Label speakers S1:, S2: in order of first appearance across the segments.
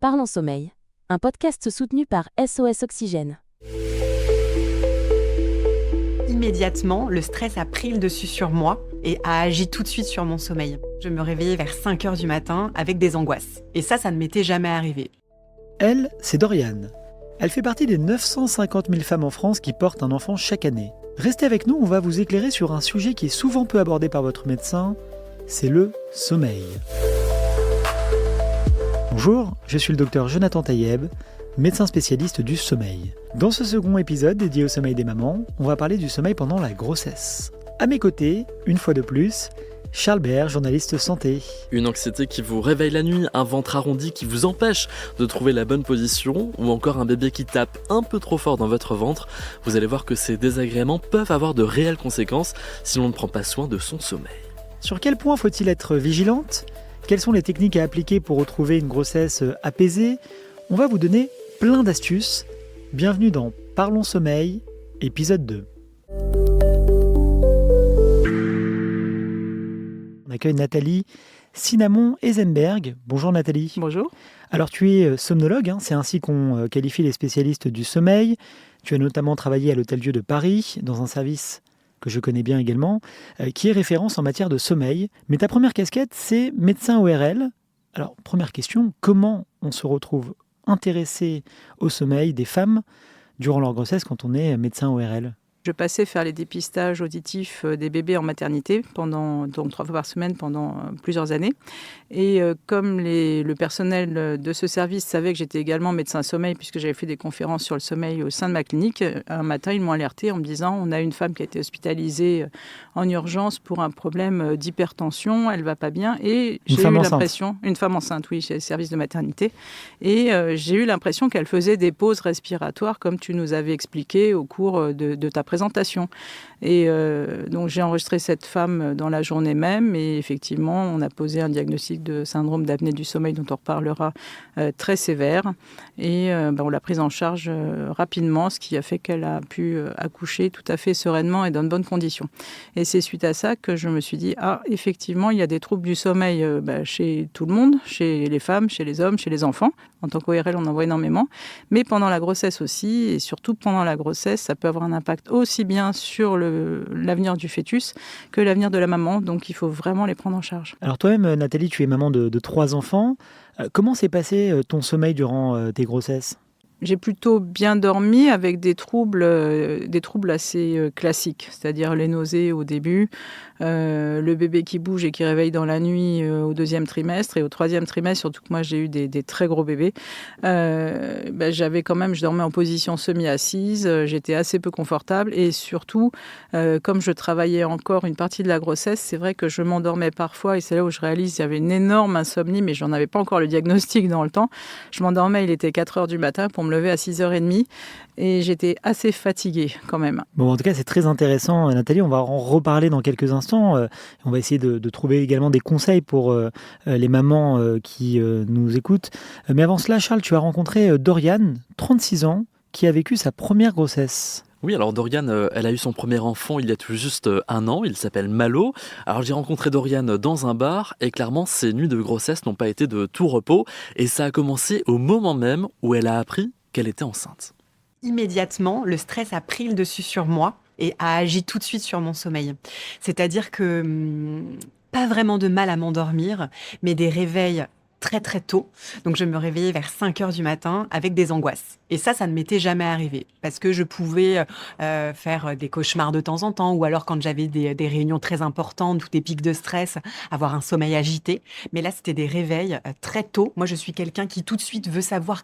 S1: Parlons sommeil, un podcast soutenu par SOS Oxygène.
S2: Immédiatement, le stress a pris le dessus sur moi et a agi tout de suite sur mon sommeil. Je me réveillais vers 5h du matin avec des angoisses. Et ça ne m'était jamais arrivé.
S3: Elle, c'est Doriane. Elle fait partie des 950 000 femmes en France qui portent un enfant chaque année. Restez avec nous, on va vous éclairer sur un sujet qui est souvent peu abordé par votre médecin, c'est le sommeil. Bonjour, je suis le docteur Jonathan Taïeb, médecin spécialiste du sommeil. Dans ce second épisode dédié au sommeil des mamans, on va parler du sommeil pendant la grossesse. À mes côtés, une fois de plus, Charles Béer, journaliste santé.
S4: Une anxiété qui vous réveille la nuit, un ventre arrondi qui vous empêche de trouver la bonne position, ou encore un bébé qui tape un peu trop fort dans votre ventre, vous allez voir que ces désagréments peuvent avoir de réelles conséquences si l'on ne prend pas soin de son sommeil.
S3: Sur quel point faut-il être vigilante ? Quelles sont les techniques à appliquer pour retrouver une grossesse apaisée ? On va vous donner plein d'astuces. Bienvenue dans Parlons sommeil, épisode 2. On accueille Nathalie Cinnamon-Eisenberg. Bonjour Nathalie.
S5: Bonjour.
S3: Alors tu es somnologue, c'est ainsi qu'on qualifie les spécialistes du sommeil. Tu as notamment travaillé à l'Hôtel-Dieu de Paris, dans un service que je connais bien également, qui est référence en matière de sommeil. Mais ta première casquette, c'est médecin ORL. Alors, première question, comment on se retrouve intéressé au sommeil des femmes durant leur grossesse quand on est médecin ORL ?
S5: Je passais faire les dépistages auditifs des bébés en maternité, donc 3 fois par semaine pendant plusieurs années. Et comme le personnel de ce service savait que j'étais également médecin sommeil, puisque j'avais fait des conférences sur le sommeil au sein de ma clinique, un matin, ils m'ont alerté en me disant « On a une femme qui a été hospitalisée en urgence pour un problème d'hypertension, elle ne va pas bien. » Et j'ai eu l'impression, une femme enceinte, oui, chez le service de maternité. Et j'ai eu l'impression qu'elle faisait des pauses respiratoires, comme tu nous avais expliqué au cours de ta présentation. Et donc j'ai enregistré cette femme dans la journée même et effectivement on a posé un diagnostic de syndrome d'apnée du sommeil dont on reparlera très sévère et on l'a prise en charge rapidement, ce qui a fait qu'elle a pu accoucher tout à fait sereinement et dans de bonnes conditions. Et c'est suite à ça que je me suis dit effectivement il y a des troubles du sommeil chez tout le monde, chez les femmes, chez les hommes, chez les enfants. En tant qu'ORL on en voit énormément, mais pendant la grossesse aussi et surtout pendant la grossesse ça peut avoir un impact aussi bien sur l'avenir du fœtus que l'avenir de la maman. Donc, il faut vraiment les prendre en charge.
S3: Alors toi-même, Nathalie, tu es maman de 3 enfants. Comment s'est passé ton sommeil durant tes grossesses ?
S5: J'ai plutôt bien dormi avec des troubles assez classiques, c'est-à-dire les nausées au début, le bébé qui bouge et qui réveille dans la nuit au 2e trimestre et au 3e trimestre, surtout que moi j'ai eu des très gros bébés. Je dormais en position semi-assise, j'étais assez peu confortable et surtout, comme je travaillais encore une partie de la grossesse, c'est vrai que je m'endormais parfois et c'est là où je réalise qu'il y avait une énorme insomnie, mais j'en avais pas encore le diagnostic dans le temps. Je m'endormais, il était 4h du matin pour me lever à 6h30 et j'étais assez fatiguée quand même.
S3: Bon, en tout cas, c'est très intéressant, Nathalie. On va en reparler dans quelques instants. On va essayer de trouver également des conseils pour les mamans qui nous écoutent. Mais avant cela, Charles, tu as rencontré Doriane, 36 ans, qui a vécu sa première grossesse.
S4: Oui, alors Doriane, elle a eu son premier enfant il y a tout juste 1 an, il s'appelle Malo. Alors j'ai rencontré Doriane dans un bar et clairement ses nuits de grossesse n'ont pas été de tout repos et ça a commencé au moment même où elle a appris qu'elle était enceinte.
S2: Immédiatement, le stress a pris le dessus sur moi et a agi tout de suite sur mon sommeil. C'est-à-dire que pas vraiment de mal à m'endormir, mais des réveils très très tôt. Donc je me réveillais vers 5h du matin avec des angoisses. Et ça ne m'était jamais arrivé. Parce que je pouvais faire des cauchemars de temps en temps, ou alors quand j'avais des réunions très importantes ou des pics de stress, avoir un sommeil agité. Mais là, c'était des réveils très tôt. Moi, je suis quelqu'un qui tout de suite veut savoir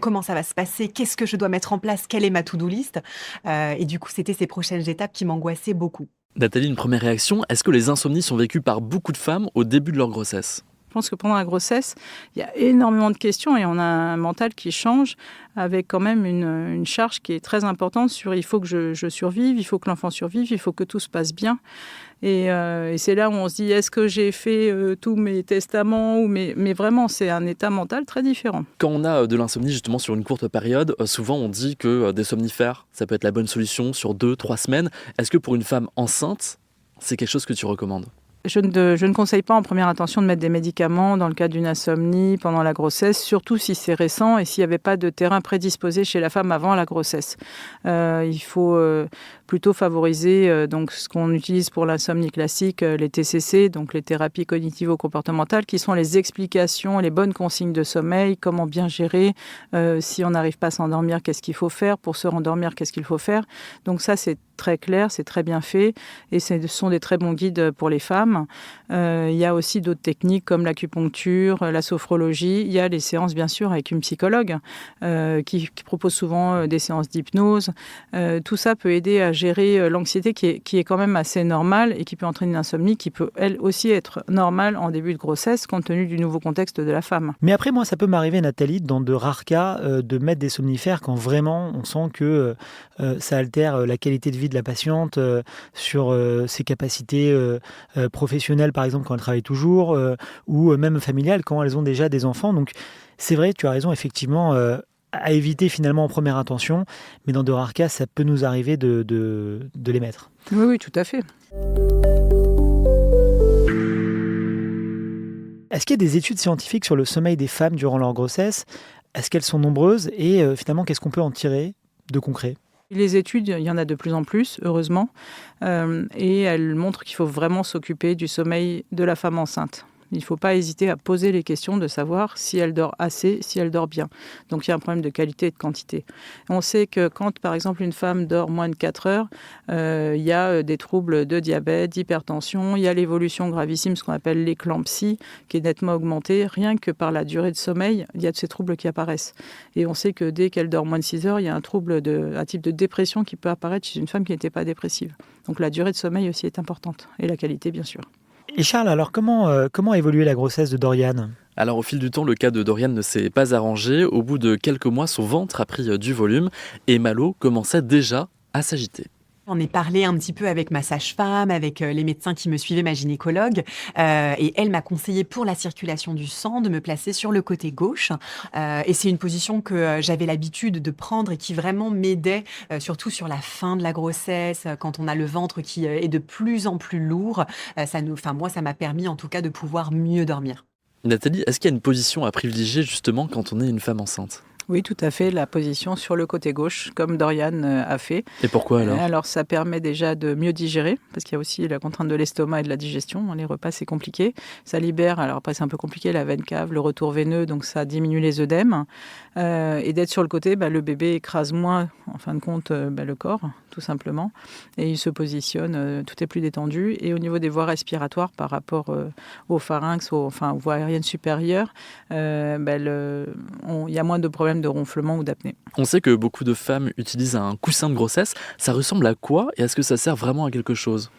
S2: comment ça va se passer, qu'est-ce que je dois mettre en place, quelle est ma to-do list. Et du coup, c'était ces prochaines étapes qui m'angoissaient beaucoup.
S4: Nathalie, une première réaction, est-ce que les insomnies sont vécues par beaucoup de femmes au début de leur grossesse ?
S5: Je pense que pendant la grossesse, il y a énormément de questions et on a un mental qui change avec quand même une charge qui est très importante sur il faut que je survive, il faut que l'enfant survive, il faut que tout se passe bien. Et c'est là où on se dit est-ce que j'ai fait tous mes testaments mais vraiment c'est un état mental très différent.
S4: Quand on a de l'insomnie justement sur une courte période, souvent on dit que des somnifères, ça peut être la bonne solution sur 2-3 semaines. Est-ce que pour une femme enceinte, c'est quelque chose que tu recommandes ?
S5: Je ne conseille pas en première intention de mettre des médicaments dans le cas d'une insomnie pendant la grossesse, surtout si c'est récent et s'il n'y avait pas de terrain prédisposé chez la femme avant la grossesse. Il faut plutôt favoriser donc ce qu'on utilise pour l'insomnie classique, les TCC, donc les thérapies cognitivo-comportementales, qui sont les explications, les bonnes consignes de sommeil, comment bien gérer, si on n'arrive pas à s'endormir, qu'est-ce qu'il faut faire, pour se rendormir, qu'est-ce qu'il faut faire. Donc ça, c'est très clair, c'est très bien fait et ce sont des très bons guides pour les femmes. Il y a aussi d'autres techniques comme l'acupuncture, la sophrologie. Il y a les séances, bien sûr, avec une psychologue qui propose souvent des séances d'hypnose. Tout ça peut aider à gérer l'anxiété qui est quand même assez normale et qui peut entraîner une insomnie qui peut, elle aussi, être normale en début de grossesse compte tenu du nouveau contexte de la femme.
S3: Mais après, moi, ça peut m'arriver, Nathalie, dans de rares cas, de mettre des somnifères quand vraiment on sent que ça altère la qualité de vie de la patiente sur ses capacités professionnelles, par exemple, quand elle travaille toujours, ou même familiales, quand elles ont déjà des enfants. Donc, c'est vrai, tu as raison, effectivement, à éviter finalement en première intention, mais dans de rares cas, ça peut nous arriver de les mettre.
S5: Oui, oui, tout à fait.
S3: Est-ce qu'il y a des études scientifiques sur le sommeil des femmes durant leur grossesse ? Est-ce qu'elles sont nombreuses ? Et finalement, qu'est-ce qu'on peut en tirer de concret ?
S5: Les études, il y en a de plus en plus, heureusement, et elles montrent qu'il faut vraiment s'occuper du sommeil de la femme enceinte. Il ne faut pas hésiter à poser les questions de savoir si elle dort assez, si elle dort bien. Donc il y a un problème de qualité et de quantité. On sait que quand, par exemple, une femme dort moins de 4 heures, il y a des troubles de diabète, d'hypertension, il y a l'évolution gravissime, ce qu'on appelle l'éclampsie, qui est nettement augmentée. Rien que par la durée de sommeil, il y a de ces troubles qui apparaissent. Et on sait que dès qu'elle dort moins de 6 heures, il y a un type de dépression qui peut apparaître chez une femme qui n'était pas dépressive. Donc la durée de sommeil aussi est importante, et la qualité, bien sûr.
S3: Et Charles, alors comment a évolué la grossesse de Dorian ?
S4: Alors au fil du temps, le cas de Dorian ne s'est pas arrangé. Au bout de quelques mois, son ventre a pris du volume et Malo commençait déjà à s'agiter.
S2: J'en ai parlé un petit peu avec ma sage-femme, avec les médecins qui me suivaient, ma gynécologue. Et elle m'a conseillé pour la circulation du sang de me placer sur le côté gauche. Et c'est une position que j'avais l'habitude de prendre et qui vraiment m'aidait, surtout sur la fin de la grossesse, quand on a le ventre qui est de plus en plus lourd. Moi, ça m'a permis en tout cas de pouvoir mieux dormir.
S4: Nathalie, est-ce qu'il y a une position à privilégier justement quand on est une femme enceinte ?
S5: Oui, tout à fait, la position sur le côté gauche, comme Dorian a fait.
S4: Et pourquoi alors ?
S5: Alors, ça permet déjà de mieux digérer, parce qu'il y a aussi la contrainte de l'estomac et de la digestion. Les repas, c'est compliqué. Ça libère, alors après, c'est un peu compliqué, la veine cave, le retour veineux, donc ça diminue les œdèmes. Et d'être sur le côté, le bébé écrase moins, en fin de compte, le corps, tout simplement. Et il se positionne, tout est plus détendu. Et au niveau des voies respiratoires, par rapport au pharynx, aux voies aériennes supérieures, il y a moins de problèmes de ronflement ou d'apnée.
S4: On sait que beaucoup de femmes utilisent un coussin de grossesse. Ça ressemble à quoi et est-ce que ça sert vraiment à quelque chose ?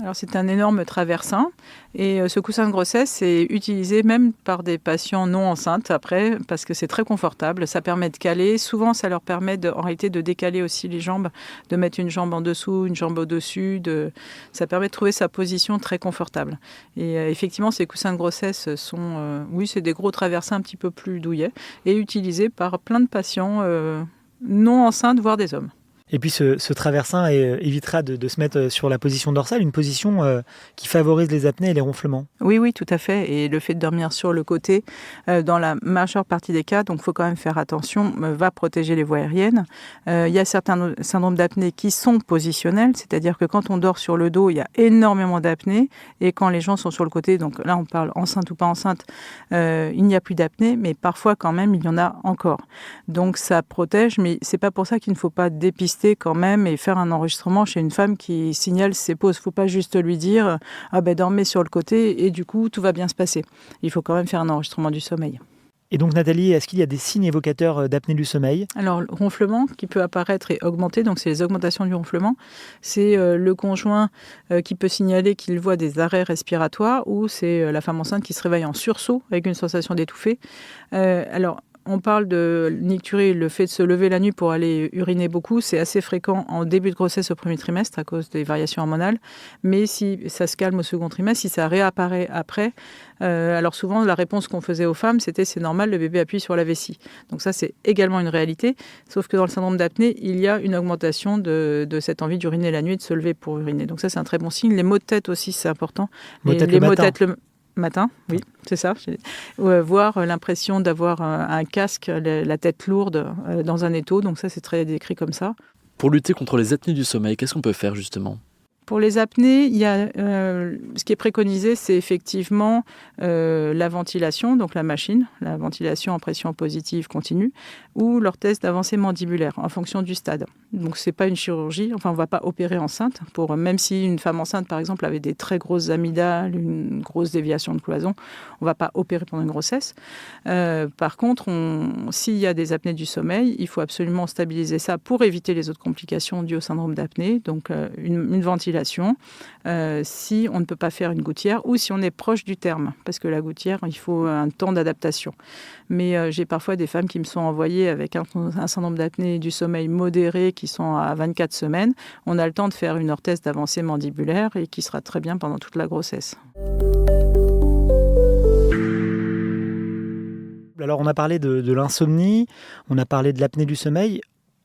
S5: Alors c'est un énorme traversin et ce coussin de grossesse est utilisé même par des patients non enceintes après parce que c'est très confortable, ça permet de caler, souvent ça leur permet en réalité de décaler aussi les jambes, de mettre une jambe en dessous, une jambe au-dessus, ça permet de trouver sa position très confortable. Et effectivement ces coussins de grossesse sont, c'est des gros traversins un petit peu plus douillets et utilisés par plein de patients non enceintes, voire des hommes.
S3: Et puis ce traversin évitera de se mettre sur la position dorsale, une position qui favorise les apnées et les ronflements.
S5: Oui, tout à fait. Et le fait de dormir sur le côté, dans la majeure partie des cas, donc il faut quand même faire attention, va protéger les voies aériennes. Il y a certains syndromes d'apnée qui sont positionnels, c'est-à-dire que quand on dort sur le dos, il y a énormément d'apnée. Et quand les gens sont sur le côté, donc là on parle enceinte ou pas enceinte, il n'y a plus d'apnée, mais parfois quand même il y en a encore. Donc ça protège, mais c'est pas pour ça qu'il ne faut pas dépister quand même et faire un enregistrement chez une femme qui signale ses pauses. Il ne faut pas juste lui dire dormez sur le côté et du coup tout va bien se passer. Il faut quand même faire un enregistrement du sommeil.
S3: Et donc Nathalie, est-ce qu'il y a des signes évocateurs d'apnée du sommeil ?
S5: Alors le ronflement qui peut apparaître et augmenter, donc c'est les augmentations du ronflement. C'est le conjoint qui peut signaler qu'il voit des arrêts respiratoires ou c'est la femme enceinte qui se réveille en sursaut avec une sensation d'étouffer. On parle de nicturie, le fait de se lever la nuit pour aller uriner beaucoup, c'est assez fréquent en début de grossesse au premier trimestre à cause des variations hormonales. Mais si ça se calme au second trimestre, si ça réapparaît après, alors souvent la réponse qu'on faisait aux femmes, c'était c'est normal, le bébé appuie sur la vessie. Donc ça, c'est également une réalité. Sauf que dans le syndrome d'apnée, il y a une augmentation de cette envie d'uriner la nuit et de se lever pour uriner. Donc ça, c'est un très bon signe. Les maux de tête aussi, c'est important.
S3: Maux de tête
S5: les
S3: le
S5: maux de
S3: matin.
S5: tête le matin, oui, c'est ça. Voir l'impression d'avoir un casque, la tête lourde dans un étau. Donc ça, c'est très décrit comme ça.
S4: Pour lutter contre les apnées du sommeil, qu'est-ce qu'on peut faire justement ?
S5: Pour les apnées, il y a, ce qui est préconisé, c'est effectivement la ventilation, donc la machine, la ventilation en pression positive continue, ou l'orthèse d'avancée mandibulaire, en fonction du stade. Donc, ce n'est pas une chirurgie, enfin, on ne va pas opérer enceinte, même si une femme enceinte, par exemple, avait des très grosses amygdales, une grosse déviation de cloison, on ne va pas opérer pendant une grossesse. Par contre, s'il y a des apnées du sommeil, il faut absolument stabiliser ça pour éviter les autres complications dues au syndrome d'apnée, donc une ventilation. Si on ne peut pas faire une gouttière ou si on est proche du terme, parce que la gouttière, il faut un temps d'adaptation. Mais j'ai parfois des femmes qui me sont envoyées avec un syndrome d'apnée du sommeil modéré qui sont à 24 semaines. On a le temps de faire une orthèse d'avancée mandibulaire et qui sera très bien pendant toute la grossesse.
S3: Alors on a parlé de l'insomnie, on a parlé de l'apnée du sommeil.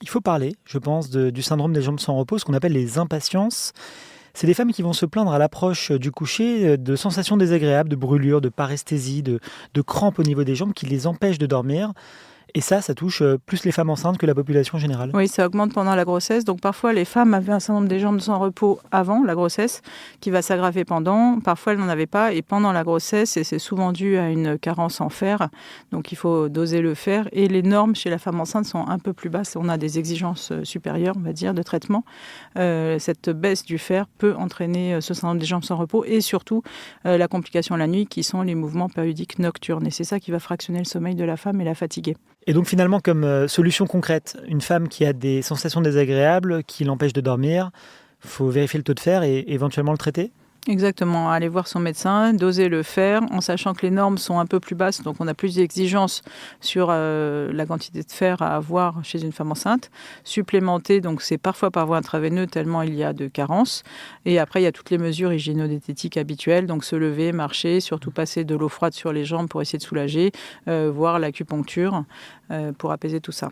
S3: Il faut parler, je pense, du syndrome des jambes sans repos, ce qu'on appelle les impatiences. C'est des femmes qui vont se plaindre à l'approche du coucher de sensations désagréables, de brûlures, de paresthésie, de crampes au niveau des jambes qui les empêchent de dormir. Et ça touche plus les femmes enceintes que la population générale.
S5: Oui, ça augmente pendant la grossesse. Donc parfois, les femmes avaient un syndrome des jambes sans repos avant la grossesse, qui va s'aggraver pendant. Parfois, elles n'en avaient pas. Et pendant la grossesse, et c'est souvent dû à une carence en fer. Donc il faut doser le fer. Et les normes chez la femme enceinte sont un peu plus basses. On a des exigences supérieures, on va dire, de traitement. Cette baisse du fer peut entraîner ce syndrome des jambes sans repos. Et surtout, la complication la nuit, qui sont les mouvements périodiques nocturnes. Et c'est ça qui va fractionner le sommeil de la femme et la fatiguer.
S3: Et donc finalement, comme solution concrète, une femme qui a des sensations désagréables, qui l'empêchent de dormir, il faut vérifier le taux de fer et éventuellement le traiter ?
S5: Exactement, aller voir son médecin, doser le fer, en sachant que les normes sont un peu plus basses, donc on a plus d'exigences sur la quantité de fer à avoir chez une femme enceinte. Supplémenter, donc c'est parfois par voie intraveineuse tellement il y a de carences. Et après, il y a toutes les mesures hygiéno-diététiques habituelles, donc se lever, marcher, surtout passer de l'eau froide sur les jambes pour essayer de soulager, voire l'acupuncture pour apaiser tout ça.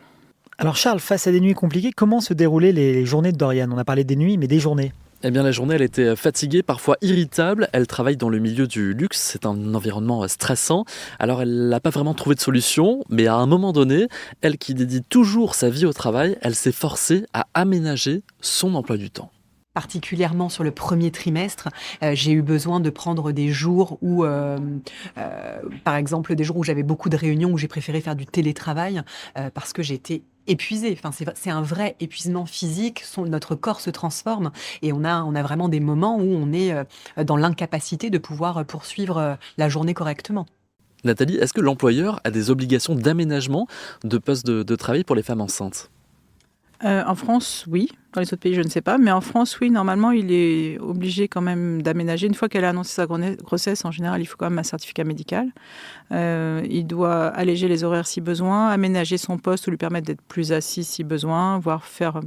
S3: Alors Charles, face à des nuits compliquées, comment se déroulaient les journées de Dorian ? On a parlé des nuits, mais des journées.
S4: Eh bien, la journée, elle était fatiguée, parfois irritable. Elle travaille dans le milieu du luxe. C'est un environnement stressant. Alors, elle n'a pas vraiment trouvé de solution. Mais à un moment donné, elle qui dédie toujours sa vie au travail, elle s'est forcée à aménager son emploi du temps.
S2: Particulièrement sur le premier trimestre, j'ai eu besoin de prendre des jours où, par exemple, des jours où j'avais beaucoup de réunions, où j'ai préféré faire du télétravail parce que j'étais épuisée. Enfin, c'est un vrai épuisement physique. Notre corps se transforme et on a vraiment des moments où on est dans l'incapacité de pouvoir poursuivre la journée correctement.
S4: Nathalie, est-ce que l'employeur a des obligations d'aménagement de postes de travail pour les femmes enceintes ?
S5: En France, oui. Dans les autres pays, je ne sais pas. Mais en France, oui, normalement, il est obligé quand même d'aménager. Une fois qu'elle a annoncé sa grossesse, en général, il faut quand même un certificat médical. Il doit alléger les horaires si besoin, aménager son poste ou lui permettre d'être plus assis si besoin, voire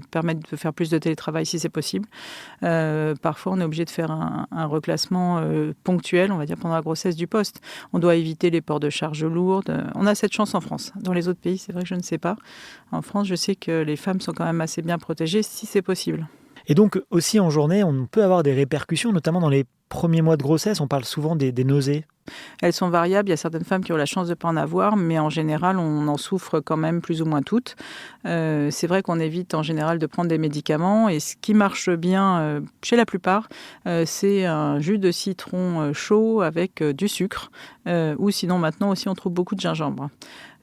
S5: permettre de faire plus de télétravail si c'est possible. Parfois, on est obligé de faire un reclassement ponctuel, on va dire, pendant la grossesse du poste. On doit éviter les ports de charges lourdes. On a cette chance en France. Dans les autres pays, c'est vrai que je ne sais pas. En France, je sais que les femmes sont quand même assez bien protégées si c'est possible.
S3: Et donc aussi en journée, on peut avoir des répercussions, notamment dans les premiers mois de grossesse. On parle souvent des nausées.
S5: Elles sont variables. Il y a certaines femmes qui ont la chance de ne pas en avoir, mais en général, on en souffre quand même plus ou moins toutes. C'est vrai qu'on évite en général de prendre des médicaments. Et ce qui marche bien chez la plupart, c'est un jus de citron chaud avec du sucre. Ou sinon, maintenant aussi, on trouve beaucoup de gingembre.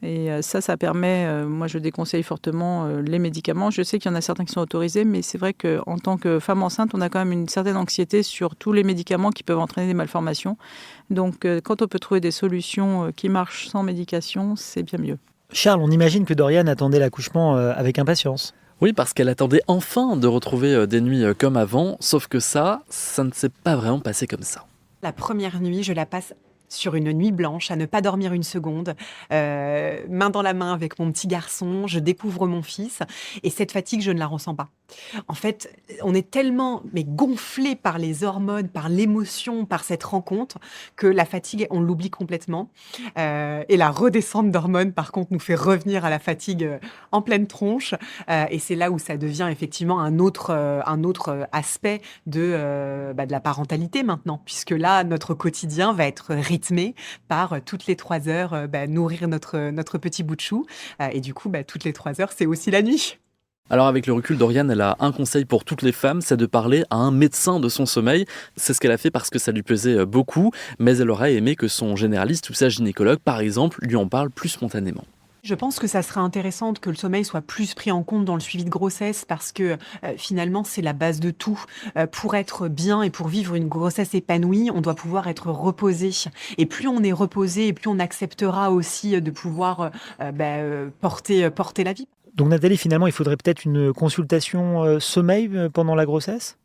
S5: Et ça permet, moi je déconseille fortement les médicaments. Je sais qu'il y en a certains qui sont autorisés, mais c'est vrai qu'en tant que femme enceinte, on a quand même une certaine anxiété sur tous les médicaments qui peuvent entraîner des malformations. Donc quand on peut trouver des solutions qui marchent sans médication, c'est bien mieux.
S3: Charles, on imagine que Dorian attendait l'accouchement avec impatience.
S4: Oui, parce qu'elle attendait enfin de retrouver des nuits comme avant, sauf que ça ne s'est pas vraiment passé comme ça.
S2: La première nuit, je la passe sur une nuit blanche, à ne pas dormir une seconde, main dans la main avec mon petit garçon, je découvre mon fils et cette fatigue, je ne la ressens pas. En fait, on est tellement gonflé par les hormones, par l'émotion, par cette rencontre que la fatigue, on l'oublie complètement. Et la redescente d'hormones, par contre, nous fait revenir à la fatigue en pleine tronche. Et c'est là où ça devient effectivement un autre aspect de la parentalité maintenant, puisque là, notre quotidien va être rythmé par toutes les 3 heures nourrir notre petit bout de chou. Et du coup, toutes les 3 heures, c'est aussi la nuit.
S4: Alors avec le recul, Doriane, elle a un conseil pour toutes les femmes, c'est de parler à un médecin de son sommeil. C'est ce qu'elle a fait parce que ça lui plaisait beaucoup, mais elle aurait aimé que son généraliste ou sa gynécologue, par exemple, lui en parle plus spontanément.
S2: Je pense que ça serait intéressant que le sommeil soit plus pris en compte dans le suivi de grossesse parce que finalement, c'est la base de tout. Pour être bien et pour vivre une grossesse épanouie, on doit pouvoir être reposé. Et plus on est reposé, et plus on acceptera aussi de pouvoir porter la vie.
S3: Donc Nathalie, finalement, il faudrait peut-être une consultation sommeil pendant la grossesse ?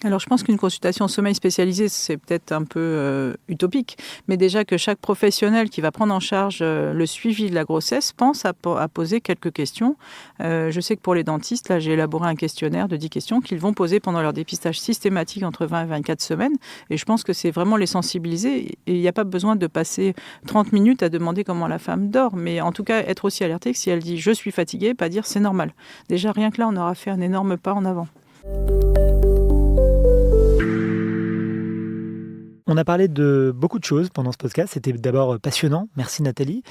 S5: Alors je pense qu'une consultation sommeil spécialisée, c'est peut-être un peu utopique, mais déjà que chaque professionnel qui va prendre en charge le suivi de la grossesse pense à poser quelques questions. Je sais que pour les dentistes, là j'ai élaboré un questionnaire de 10 questions qu'ils vont poser pendant leur dépistage systématique entre 20 et 24 semaines, et je pense que c'est vraiment les sensibiliser, et il n'y a pas besoin de passer 30 minutes à demander comment la femme dort, mais en tout cas être aussi alerté que si elle dit « je suis fatiguée », pas dire « c'est normal ». Déjà rien que là, on aura fait un énorme pas en avant.
S3: On a parlé de beaucoup de choses pendant ce podcast. C'était d'abord passionnant. Merci Nathalie.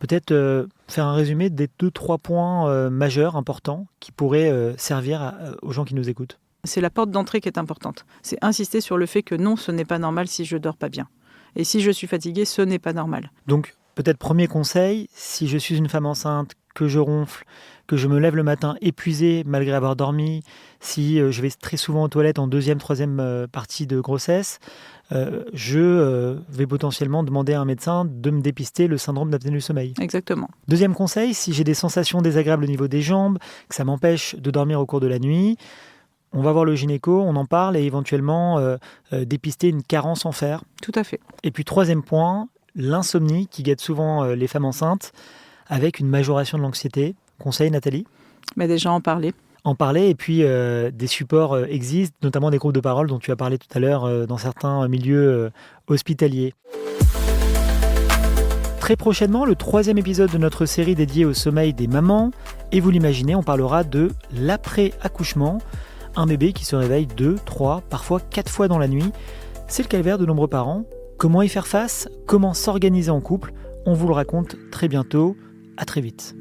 S3: Peut-être faire un résumé des 2-3 points majeurs, importants, qui pourraient servir aux gens qui nous écoutent.
S5: C'est la porte d'entrée qui est importante. C'est insister sur le fait que non, ce n'est pas normal si je dors pas bien. Et si je suis fatiguée, ce n'est pas normal.
S3: Donc, peut-être premier conseil, si je suis une femme enceinte, que je ronfle, que je me lève le matin épuisé malgré avoir dormi, si je vais très souvent aux toilettes en 2e, 3e partie de grossesse, je vais potentiellement demander à un médecin de me dépister le syndrome d'apnée du sommeil.
S5: Exactement.
S3: Deuxième conseil, si j'ai des sensations désagréables au niveau des jambes, que ça m'empêche de dormir au cours de la nuit, on va voir le gynéco, on en parle et éventuellement dépister une carence en fer.
S5: Tout à fait.
S3: Et puis 3e point, l'insomnie qui guette souvent les femmes enceintes avec une majoration de l'anxiété. Conseil Nathalie ?
S5: Déjà en parler.
S3: En parler et puis des supports existent, notamment des groupes de parole dont tu as parlé tout à l'heure dans certains milieux hospitaliers. Très prochainement, le 3e épisode de notre série dédiée au sommeil des mamans. Et vous l'imaginez, on parlera de l'après-accouchement. Un bébé qui se réveille 2, 3, parfois 4 fois dans la nuit. C'est le calvaire de nombreux parents. Comment y faire face ? Comment s'organiser en couple ? On vous le raconte très bientôt. À très vite.